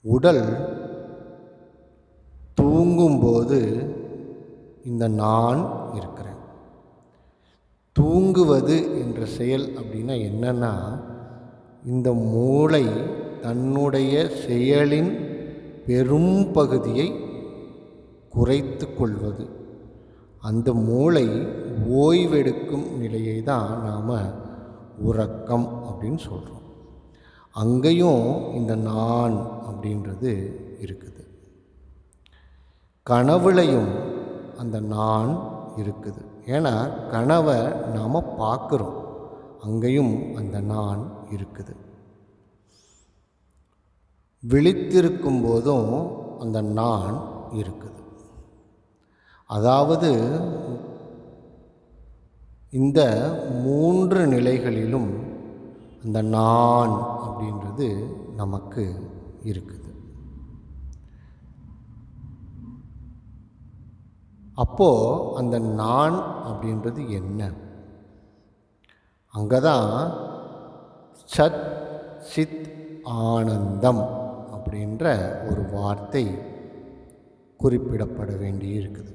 உடல் தூங்கும்போது இந்த நான் இருக்கிறேன். தூங்குவது என்ற செயல் அப்படின்னா என்னன்னா, இந்த மூளை தன்னுடைய செயலின் பெரும் பகுதியை குறைத்து கொள்வது. அந்த மூளை ஓய்வெடுக்கும் நிலையை தான் நாம் உறக்கம் அப்படின்னு சொல்கிறோம். அங்கேயும் இந்த நான் அப்படின்றது இருக்குது. கனவுலையும் அந்த நான் இருக்குது. ஏன்னா கனவை நாம் பார்க்குறோம், அங்கேயும் அந்த நான் இருக்குது. விழித்திருக்கும் போதும் அந்த நான் இருக்குது. அதாவது இந்த 3 நிலைகளிலும் அந்த நான் அப்படின்றது நமக்கு இருக்குது. அப்போது அந்த நான் அப்படின்றது என்ன? அங்கே தான் சத் சித் ஆனந்தம் அப்படின்ற ஒரு வார்த்தை குறிப்பிடப்பட வேண்டியிருக்குது.